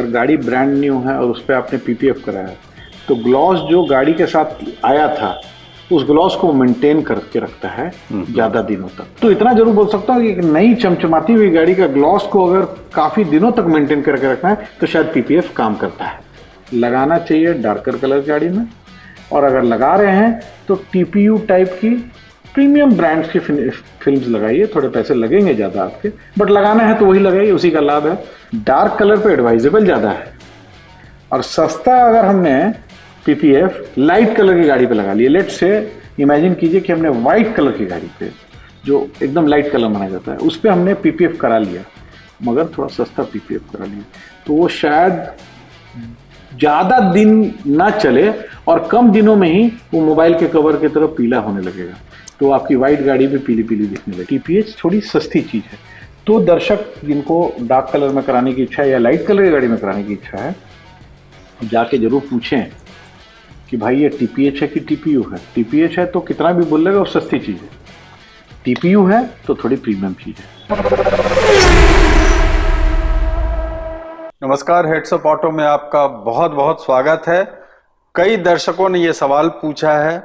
अगर गाड़ी brand new है और उस पर आपने पीपीएफ कराया तो ग्लॉस जो गाड़ी के साथ आया था उस ग्लॉस को मेंटेन करके रखता है ज़्यादा दिनों तक। तो इतना जरूर बोल सकता हूँ कि एक नई चमचमाती हुई गाड़ी का ग्लॉस को अगर काफ़ी दिनों तक मेंटेन करके रखना है तो शायद पीपीएफ काम करता है। लगाना चाहिए डार्कर कलर गाड़ी में, और अगर लगा रहे हैं तो टीपीयू टाइप की प्रीमियम ब्रांड्स की फिल्म्स लगाइए। थोड़े पैसे लगेंगे ज़्यादा आपके, बट लगाना है तो वही लगाइए, उसी का लाभ है। डार्क कलर पे एडवाइजेबल ज़्यादा है, और सस्ता अगर हमने पीपीएफ लाइट कलर की गाड़ी पे लगा लिए, लेट से इमेजिन कीजिए कि हमने वाइट कलर की गाड़ी पे, जो एकदम लाइट कलर माना जाता है, उस पर हमने पीपीएफ करा लिया, मगर थोड़ा सस्ता पीपीएफ करा लिया, तो वो शायद ज़्यादा दिन ना चले और कम दिनों में ही वो मोबाइल के कवर की तरह पीला होने लगेगा, तो आपकी वाइट गाड़ी भी पीली पीली दिखने लगी। टीपीएच थोड़ी सस्ती चीज़ है, तो दर्शक जिनको डार्क कलर में कराने की इच्छा है या लाइट कलर की गाड़ी में कराने की इच्छा है, जाके जरूर पूछें कि भाई ये टीपीएच है कि टीपीयू है। टीपीएच है तो कितना भी बोलेगा वो सस्ती चीज़ है, टीपीयू है तो थोड़ी प्रीमियम चीज़ है। नमस्कार, हेड्स अप ऑटो में आपका बहुत बहुत स्वागत है। कई दर्शकों ने ये सवाल पूछा है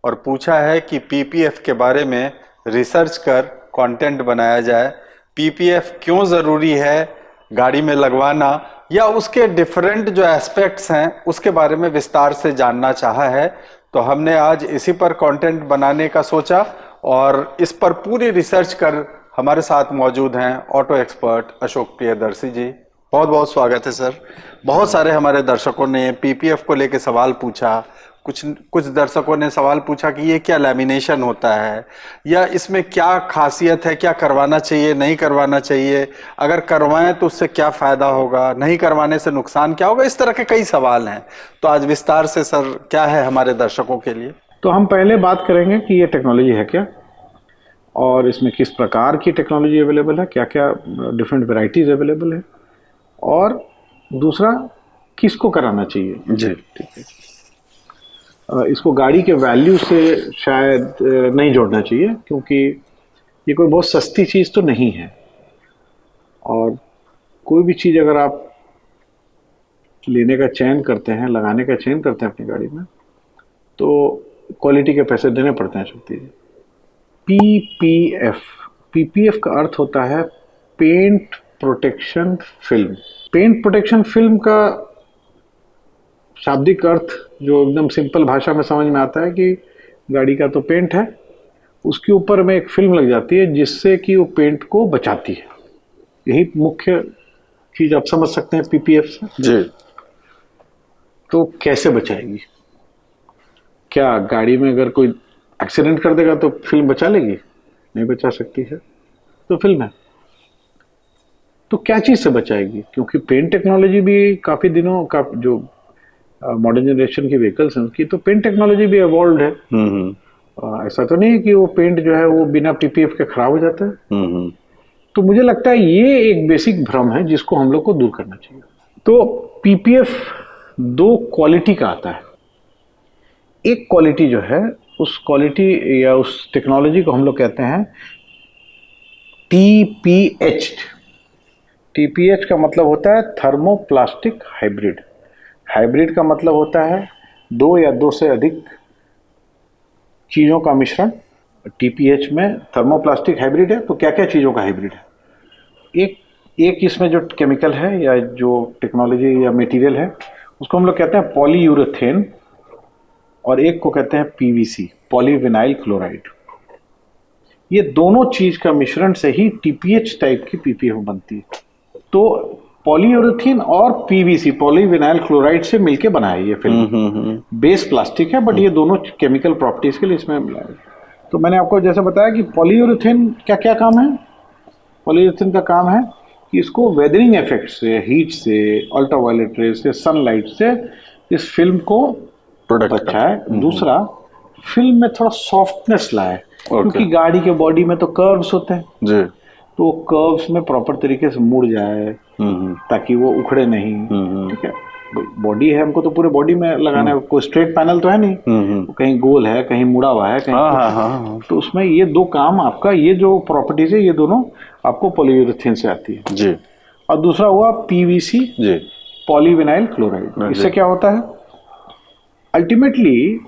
और पूछा है कि पीपीएफ के बारे में रिसर्च कर कंटेंट बनाया जाए। पीपीएफ क्यों ज़रूरी है गाड़ी में लगवाना, या उसके डिफरेंट जो एस्पेक्ट्स हैं उसके बारे में विस्तार से जानना चाहा है। तो हमने आज इसी पर कंटेंट बनाने का सोचा, और इस पर पूरी रिसर्च कर हमारे साथ मौजूद हैं ऑटो एक्सपर्ट अशोक प्रियदर्शी जी। बहुत बहुत स्वागत है सर। बहुत सारे हमारे दर्शकों ने पीपीएफ को लेकर सवाल पूछा। कुछ दर्शकों ने सवाल पूछा कि ये क्या लैमिनेशन होता है, या इसमें क्या खासियत है, क्या करवाना चाहिए नहीं करवाना चाहिए, अगर करवाएं तो उससे क्या फ़ायदा होगा, नहीं करवाने से नुकसान क्या होगा। इस तरह के कई सवाल हैं, तो आज विस्तार से सर क्या है हमारे दर्शकों के लिए। तो हम पहले बात करेंगे कि ये टेक्नोलॉजी है क्या, और इसमें किस प्रकार की टेक्नोलॉजी अवेलेबल है, क्या क्या डिफरेंट वेराइटीज़ अवेलेबल है, और दूसरा किसको कराना चाहिए। जी ठीक है। इसको गाड़ी के वैल्यू से शायद नहीं जोड़ना चाहिए, क्योंकि ये कोई बहुत सस्ती चीज़ तो नहीं है, और कोई भी चीज़ अगर आप लेने का चयन करते हैं, लगाने का चयन करते हैं अपनी गाड़ी में, तो क्वालिटी के पैसे देने पड़ते हैं सब चीज़ें। पीपीएफ, पीपीएफ का अर्थ होता है paint protection film. Paint protection film का शाब्दिक अर्थ जो एकदम सिंपल भाषा में समझ में आता है कि गाड़ी का तो पेंट है, उसके ऊपर में एक फिल्म लग जाती है जिससे कि वो पेंट को बचाती है। यही मुख्य चीज आप समझ सकते हैं पीपीएफ से जी। तो कैसे बचाएगी? क्या गाड़ी में अगर कोई एक्सीडेंट कर देगा तो फिल्म बचा लेगी? नहीं बचा सकती है, तो फिल्म है। तो क्या चीज से बचाएगी? क्योंकि पेंट टेक्नोलॉजी भी काफी दिनों का, जो मॉडर्न जनरेशन की व्हीकल्स हैं उसकी, तो पेंट टेक्नोलॉजी भी एवॉल्व है। ऐसा तो नहीं है कि वो पेंट जो है वो बिना पीपीएफ के खराब हो जाता है। तो मुझे लगता है ये एक बेसिक भ्रम है जिसको हम लोग को दूर करना चाहिए। तो पीपीएफ दो क्वालिटी का आता है। एक क्वालिटी जो है, उस क्वालिटी या उस टेक्नोलॉजी को हम लोग कहते हैं टीपीएच। टीपीएच का मतलब होता है थर्मोप्लास्टिक हाइब्रिड। हाइब्रिड का मतलब होता है दो या दो से अधिक चीज़ों का मिश्रण। टीपीएच में थर्मोप्लास्टिक हाइब्रिड है, तो क्या क्या चीज़ों का हाइब्रिड है? एक इसमें जो केमिकल है या जो टेक्नोलॉजी या मटेरियल है उसको हम लोग कहते हैं पॉलीयूरेथेन, और एक को कहते हैं पीवीसी, पॉलीविनाइल क्लोराइड। ये दोनों चीज़ का मिश्रण से ही टीपीएच टाइप की पीपीएफ बनती है। तो पॉलीयूरेथेन और पीवीसी, पॉलीविनाइल क्लोराइड से मिलके बना है ये फिल्म। बेस प्लास्टिक है, बट ये दोनों केमिकल प्रॉपर्टीज के लिए इसमें मिलाया। तो मैंने आपको जैसे बताया कि पॉलीयूरेथेन क्या क्या काम है। पॉलीयूरेथेन का काम है कि इसको वेदरिंग इफेक्ट से, हीट से, अल्ट्रावायलेट रेज से, सनलाइट से इस फिल्म को बचाए। दूसरा, फिल्म में थोड़ा सॉफ्टनेस लाए, क्योंकि गाड़ी के बॉडी में तो कर्व्स होते हैं जी, तो कर्व्स में प्रॉपर तरीके से मुड़ जाए ताकि वो उखड़े नहीं। ठीक है, बॉडी है, हमको तो पूरे बॉडी में लगाना है, कोई स्ट्रेट पैनल तो है नहीं, कहीं गोल है, कहीं मुड़ा हुआ है, कहीं तो उसमें ये दो काम आपका, ये जो प्रॉपर्टीज है ये दोनों आपको पॉलीयूरेथेन से आती है जी। और दूसरा हुआ पीवीसी जी, पॉलीविनाइल क्लोराइड। इससे क्या होता है, अल्टीमेटली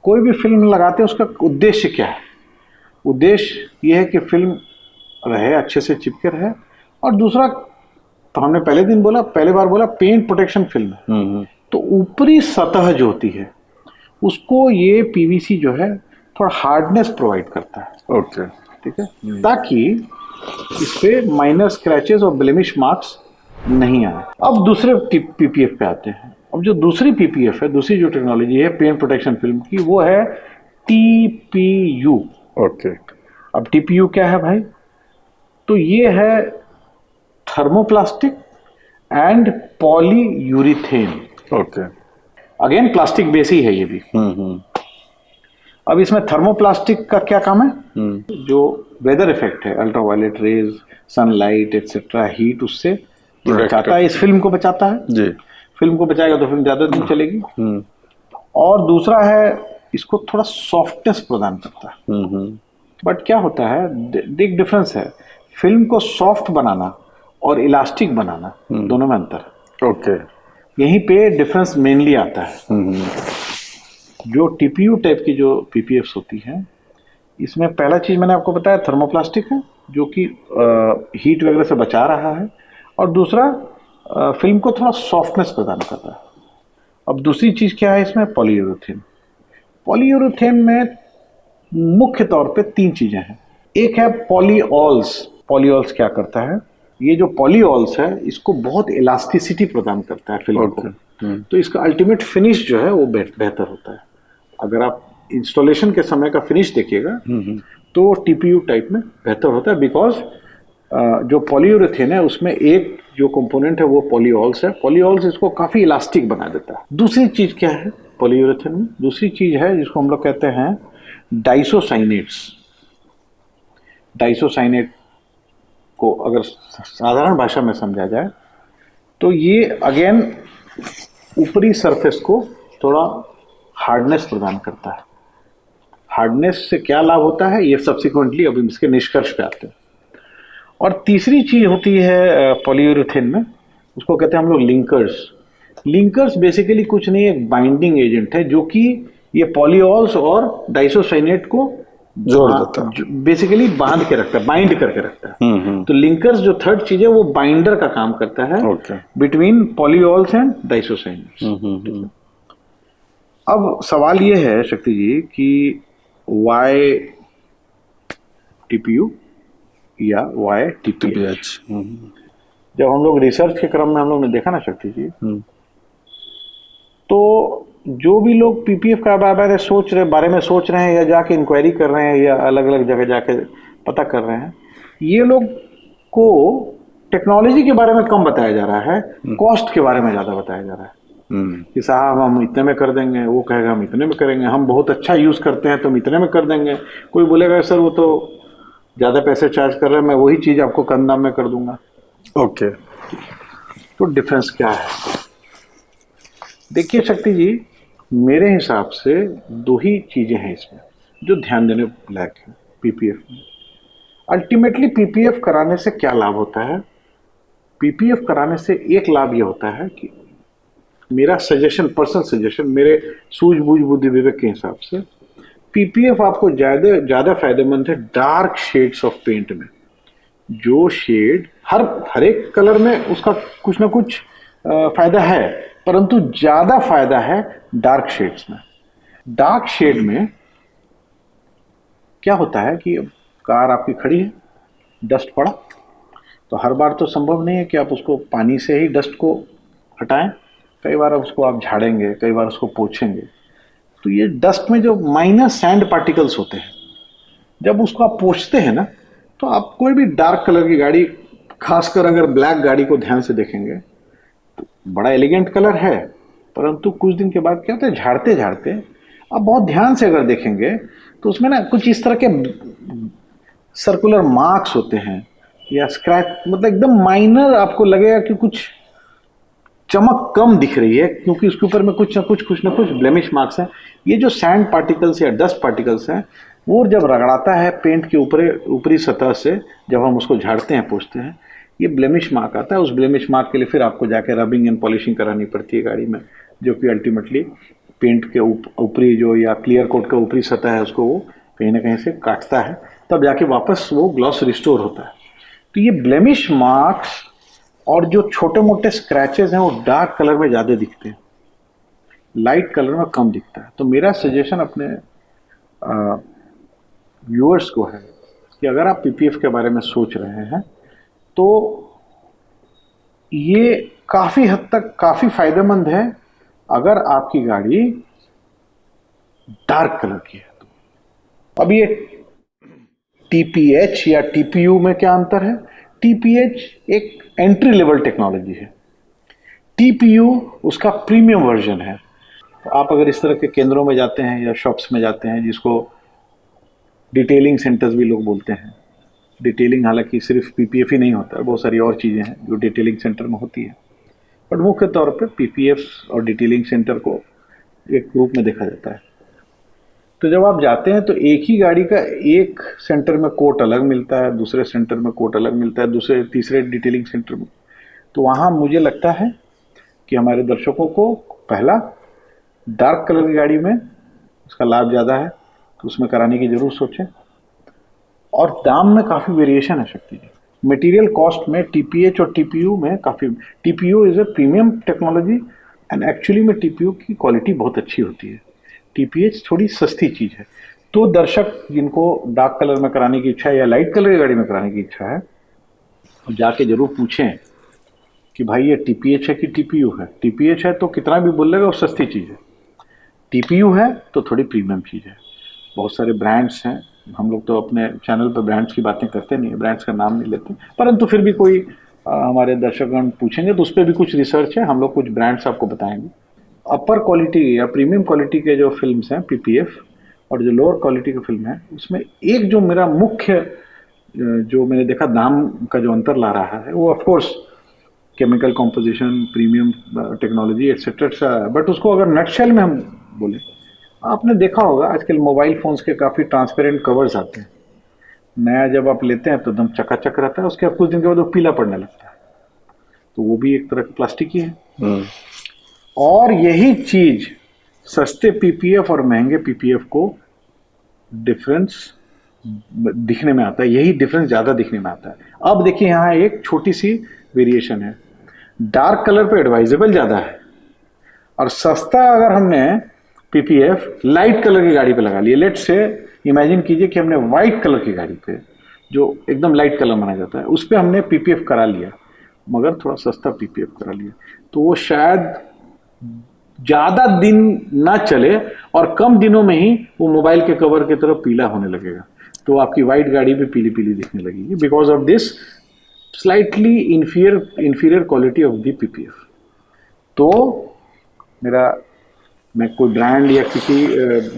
कोई भी फिल्म लगाते हैं उसका उद्देश्य क्या है? उद्देश्य यह है कि फिल्म रहे, अच्छे से चिपके रहे, और दूसरा तो हमने पहले बार बोला पेंट प्रोटेक्शन फिल्म है। तो ऊपरी सतह जो होती है उसको ये पीवीसी जो है थोड़ा हार्डनेस प्रोवाइड करता है। ओके, ठीक है, ताकि इस पे माइनर स्क्रैचेस और ब्लेमिश मार्क्स नहीं आए। अब दूसरे पीपीएफ पे आते हैं। अब जो दूसरी पीपीएफ है, दूसरी जो टेक्नोलॉजी है पेंट प्रोटेक्शन फिल्म की, वो है टीपीयू। ओके, अब टीपीयू क्या है भाई? तो ये है thermoplastic and polyurethane. Okay, again plastic base ही है ये भी। अब इसमें थर्मोप्लास्टिक का क्या काम है? जो वेदर इफेक्ट है, ultraviolet rays, sunlight etcetera, heat, उससे बचाता है, इस फिल्म को बचाता है जी। फिल्म को बचाएगा तो फिल्म ज्यादा दिन चलेगी। और दूसरा है, इसको थोड़ा सॉफ्टनेस प्रदान करता है। बट क्या होता है, एक डिफरेंस है, फिल्म को सॉफ्ट बनाना और इलास्टिक बनाना, दोनों में अंतर है। ओके, यहीं पे डिफरेंस मेनली आता है। जो टीपीयू टाइप की जो पीपीएफ्स होती हैं, इसमें पहला चीज मैंने आपको बताया थर्मोप्लास्टिक है, जो कि हीट वगैरह से बचा रहा है, और दूसरा फिल्म को थोड़ा सॉफ्टनेस प्रदान करता है। अब दूसरी चीज क्या है इसमें? पॉलीयूरेथेन। पॉलीयूरेथेन में मुख्य तौर पे 3 चीजें हैं। एक है पॉलीऑल्स। पॉलीऑल्स क्या करता है? ये जो पॉलीऑल्स है इसको बहुत इलास्टिसिटी प्रदान करता है फिल्म को। तो इसका अल्टीमेट फिनिश जो है वो बेहतर होता है। अगर आप इंस्टॉलेशन के समय का फिनिश देखिएगा तो टीपीयू टाइप में बेहतर होता है, बिकॉज जो पॉलीयूरेथेन है उसमें एक जो कंपोनेंट है वो पॉलीऑल्स है। पॉलीऑल्स इसको काफी इलास्टिक बना देता है। दूसरी चीज क्या है पॉलीयूरेथेन में? दूसरी चीज है जिसको हम लोग कहते हैं डाइसोसाइनेट्स। डाइसोसाइनेट को अगर साधारण भाषा में समझा जाए तो ये अगेन ऊपरी सरफेस को थोड़ा हार्डनेस प्रदान करता है। हार्डनेस से क्या लाभ होता है ये सब्सिक्वेंटली अब इसके निष्कर्ष पे आते हैं। और तीसरी चीज होती है पॉलीयूरेथेन में, उसको कहते हैं हम लोग लिंकर्स। लिंकर्स बेसिकली कुछ नहीं, एक बाइंडिंग एजेंट है जो कि ये पॉलीऑल्स और डाइसोसाइनेट को जोड़ देता है, बेसिकली बांध के रखता है, बाइंड करके रखता है। तो लिंकर्स जो थर्ड चीज है वो बाइंडर का काम करता है बिटवीन पॉलीऑल्स एंड डाइसोसाइनेट्स। अब सवाल ये है शक्ति जी कि वाई टीपीयू या वाई टीपीएच? जब हम लोग रिसर्च के क्रम में हम लोग ने देखा ना शक्ति जी, तो जो भी लोग पीपीएफ का बारे में सोच रहे हैं या जाके इंक्वायरी कर रहे हैं या अलग अलग जगह जाके पता कर रहे हैं, ये लोग को टेक्नोलॉजी के बारे में कम बताया जा रहा है, कॉस्ट के बारे में ज्यादा बताया जा रहा है कि साहब हम इतने में कर देंगे, वो कहेगा हम इतने में करेंगे, हम बहुत अच्छा यूज करते हैं तो हम इतने में कर देंगे। कोई बोलेगा सर वो तो ज्यादा पैसे चार्ज कर रहे हैं, मैं वही चीज आपको कम दाम में कर दूंगा। ओके, तो डिफरेंस क्या है? देखिए शक्ति जी, मेरे हिसाब से 2 ही चीजें हैं इसमें जो ध्यान देने लायक है पीपीएफ में। अल्टीमेटली पीपीएफ कराने से क्या लाभ होता है? पीपीएफ कराने से एक लाभ ये होता है कि मेरा सजेशन, पर्सनल सजेशन, मेरे सूझबूझ बुद्धि विवेक के हिसाब से पीपीएफ आपको ज्यादा फायदेमंद है डार्क शेड्स ऑफ पेंट में। जो शेड हर एक कलर में उसका कुछ ना कुछ फायदा है, परंतु ज्यादा फायदा है डार्क शेड्स में। डार्क शेड में क्या होता है कि कार आपकी खड़ी है, डस्ट पड़ा, तो हर बार तो संभव नहीं है कि आप उसको पानी से ही डस्ट को हटाएं। कई बार उसको आप झाड़ेंगे, कई बार उसको पोंछेंगे, तो ये डस्ट में जो माइनर सैंड पार्टिकल्स होते हैं, जब उसको आप पोंछते हैं ना, तो आप कोई भी डार्क कलर की गाड़ी, खासकर अगर ब्लैक गाड़ी को ध्यान से देखेंगे तो बड़ा एलिगेंट कलर है, परंतु कुछ दिन के बाद क्या होता है, झाड़ते झाड़ते आप बहुत ध्यान से अगर देखेंगे तो उसमें ना कुछ इस तरह के सर्कुलर मार्क्स होते हैं या स्क्रैच, मतलब एकदम माइनर आपको लगेगा कि कुछ चमक कम दिख रही है क्योंकि उसके ऊपर में कुछ ना कुछ ब्लेमिश मार्क्स हैं। ये जो सैंड पार्टिकल्स या डस्ट पार्टिकल्स हैं वो जब रगड़ाता है पेंट के ऊपरी सतह से, जब हम उसको झाड़ते हैं पोंछते हैं, ये ब्लेमिश मार्क आता है। उस ब्लेमिश मार्क के लिए फिर आपको जाके रबिंग एंड पॉलिशिंग करानी पड़ती है गाड़ी में, जो कि अल्टीमेटली पेंट के ऊपरी जो या क्लियर कोट का ऊपरी सतह है उसको वो कहीं ना कहीं से काटता है, तब जाके वापस वो ग्लॉस रिस्टोर होता है। तो ये ब्लेमिश मार्क्स और जो छोटे मोटे स्क्रैचेस हैं वो डार्क कलर में ज़्यादा दिखते हैं, लाइट कलर में कम दिखता है। तो मेरा सजेशन अपने व्यूअर्स को है कि अगर आप पीपीएफ के बारे में सोच रहे हैं तो ये काफ़ी हद तक काफ़ी फायदेमंद है अगर आपकी गाड़ी डार्क कलर की है तो। अब ये टीपीएच या टीपीयू में क्या अंतर है? टीपीएच एक एंट्री लेवल टेक्नोलॉजी है, टीपीयू उसका प्रीमियम वर्जन है। तो आप अगर इस तरह के केंद्रों में जाते हैं या शॉप्स में जाते हैं, जिसको डिटेलिंग सेंटर्स भी लोग बोलते हैं, डिटेलिंग हालांकि सिर्फ पीपीएफ ही नहीं होता है, बहुत सारी और चीज़ें हैं जो डिटेलिंग सेंटर में होती है, बट मुख्य तौर पे पीपीएफ और डिटेलिंग सेंटर को एक ग्रुप में देखा जाता है। तो जब आप जाते हैं तो एक ही गाड़ी का एक सेंटर में कोट अलग मिलता है, दूसरे सेंटर में कोट अलग मिलता है, दूसरे तीसरे डिटेलिंग सेंटर में। तो वहाँ मुझे लगता है कि हमारे दर्शकों को पहला डार्क कलर की गाड़ी में उसका लाभ ज़्यादा है, तो उसमें कराने की ज़रूर सोचें। और दाम में काफ़ी वेरिएशन है शक्ति जी, मटेरियल कॉस्ट में टीपीएच और टीपीयू में काफ़ी। TPU is a premium technology and actually में टीपीयू की क्वालिटी बहुत अच्छी होती है, टीपीएच थोड़ी सस्ती चीज़ है। तो दर्शक जिनको डार्क कलर में कराने की इच्छा है या लाइट कलर की गाड़ी में कराने की इच्छा है, तो जाके ज़रूर पूछें कि भाई ये टीपीएच है कि टीपीयू है। टीपीएच है तो कितना भी बोलेगा वो सस्ती चीज़ है, टीपीयू है तो थोड़ी प्रीमियम चीज़ है। बहुत सारे ब्रांड्स हैं, हम लोग तो अपने चैनल पर ब्रांड्स की बातें करते नहीं है, ब्रांड्स का नाम नहीं लेते, परंतु फिर भी कोई हमारे दर्शकगण पूछेंगे तो उस पर भी कुछ रिसर्च है, हम लोग कुछ ब्रांड्स आपको बताएंगे। अपर क्वालिटी या प्रीमियम क्वालिटी के जो फिल्म्स हैं पीपीएफ और जो लोअर क्वालिटी की फिल्म है, उसमें एक जो मेरा मुख्य जो मैंने देखा दाम का जो अंतर ला रहा है, वो of course chemical composition, premium technology etcetera. But उसको अगर नटशेल में हम बोले, आपने देखा होगा आजकल मोबाइल फोन्स के काफ़ी ट्रांसपेरेंट कवर्स आते हैं, नया जब आप लेते हैं तो एकदम चकाचक रहता है, उसके कुछ दिन के बाद वो पीला पड़ने लगता है, तो वो भी एक तरह का प्लास्टिक ही है। और यही चीज सस्ते पीपीएफ और महंगे पीपीएफ को डिफरेंस दिखने में आता है, यही डिफरेंस ज्यादा दिखने में आता है। अब देखिए यहाँ एक छोटी सी वेरिएशन है, डार्क कलर पे एडवाइजेबल ज्यादा है और सस्ता अगर हमने पीपीएफ लाइट कलर की गाड़ी पे लगा लिया, लेट से इमेजिन कीजिए कि हमने व्हाइट कलर की गाड़ी पे, जो एकदम लाइट कलर माना जाता है, उस पर हमने पीपीएफ करा लिया, मगर थोड़ा सस्ता पीपीएफ करा लिया, तो वो शायद ज्यादा दिन ना चले और कम दिनों में ही वो मोबाइल के कवर की तरह पीला होने लगेगा, तो आपकी व्हाइट गाड़ी भी पीली पीली दिखने लगेगी because of this slightly inferior quality of the PPF. तो मैं कोई ब्रांड या किसी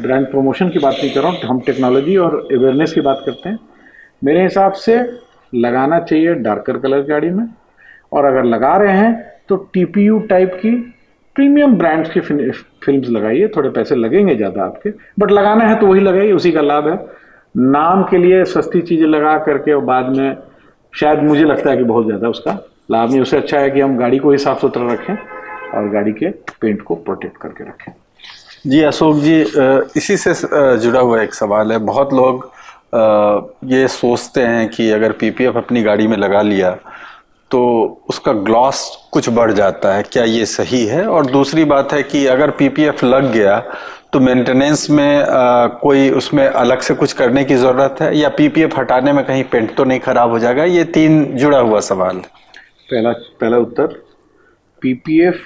ब्रांड प्रमोशन की बात नहीं कर रहा हूँ, हम टेक्नोलॉजी और अवेयरनेस की बात करते हैं। मेरे हिसाब से लगाना चाहिए डार्कर कलर की गाड़ी में, और अगर लगा रहे हैं तो टीपीयू टाइप की प्रीमियम ब्रांड्स की फिल्म्स लगाइए, थोड़े पैसे लगेंगे ज़्यादा आपके, बट लगाना है तो वही लगाइए, उसी का लाभ है। नाम के लिए सस्ती चीज़ें लगा करके और बाद में शायद मुझे लगता है कि बहुत ज़्यादा उसका लाभ नहीं, उससे अच्छा है कि हम गाड़ी को ही साफ सुथरा रखें और गाड़ी के पेंट को प्रोटेक्ट करके रखें। जी अशोक जी, इसी से जुड़ा हुआ एक सवाल है। बहुत लोग ये सोचते हैं कि अगर पीपीएफ अपनी गाड़ी में लगा लिया तो उसका ग्लॉस कुछ बढ़ जाता है, क्या ये सही है? और दूसरी बात है कि अगर पीपीएफ लग गया तो मेंटेनेंस में कोई उसमें अलग से कुछ करने की ज़रूरत है, या पीपीएफ हटाने में कहीं पेंट तो नहीं खराब हो जाएगा? ये तीन जुड़ा हुआ सवाल है। पहला उत्तर, पीपीएफ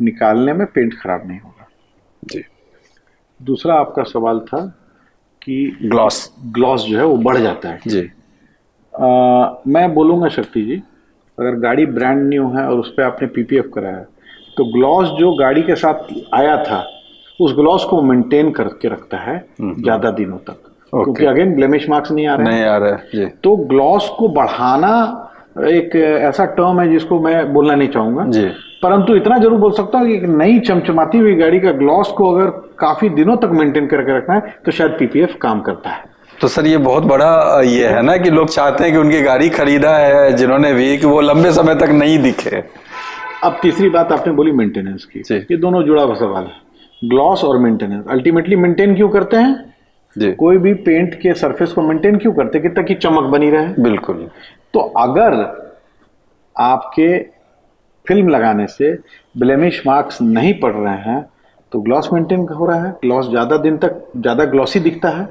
निकालने में पेंट खराब नहीं होगा जी। दूसरा आपका सवाल था कि ग्लॉस जो है वो बढ़ जाता है जी। मैं बोलूँगा शक्ति जी, अगर गाड़ी ब्रांड न्यू है और उस पर आपने पीपीएफ कराया तो ग्लॉस जो गाड़ी के साथ आया था उस ग्लॉस को मेंटेन करके रखता है ज़्यादा दिनों तक, क्योंकि अगेन ब्लेमिश मार्क्स नहीं आ रहे हैं। तो ग्लॉस को बढ़ाना एक ऐसा टर्म है जिसको मैं बोलना नहीं चाहूँगा, परंतु इतना जरूर बोल सकता हूँ कि एक नई चमचमाती हुई गाड़ी का ग्लॉस को अगर काफ़ी दिनों तक मेंटेन करके रखना है तो शायद पीपीएफ काम करता है। तो सर ये बहुत बड़ा ये है ना कि लोग चाहते हैं कि उनकी गाड़ी खरीदा है जिन्होंने भी, कि वो लंबे समय तक नहीं दिखे। अब तीसरी बात आपने बोली मेंटेनेंस की, जी। ये दोनों जुड़ा हुआ सवाल है। ग्लॉस और मेंटेनेंस, अल्टीमेटली मेंटेन क्यों करते हैं? जी कोई भी पेंट के सरफेस को मेंटेन क्यों करते हैं? कि ताकि चमक बनी रहे। बिल्कुल। तो अगर आपके फिल्म लगाने से ब्लेमिश मार्क्स नहीं पड़ रहे हैं तो ग्लॉस मेंटेन हो रहा है, ग्लॉस ज्यादा दिन तक ज्यादा ग्लॉसी दिखता है,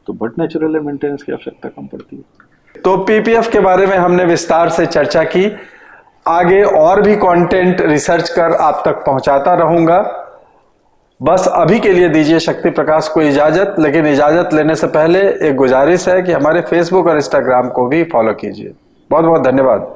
तो बट नेचुरल है, मेंटेनेंस की आवश्यकता कम पड़ती है। तो पीपीएफ के बारे में हमने विस्तार से चर्चा की। आगे और भी कंटेंट रिसर्च कर आप तक पहुंचाता रहूंगा। बस अभी के लिए दीजिए शक्ति प्रकाश को इजाजत, लेकिन इजाजत लेने से पहले एक गुजारिश है कि हमारे फेसबुक और इंस्टाग्राम को भी फॉलो कीजिए। बहुत बहुत धन्यवाद।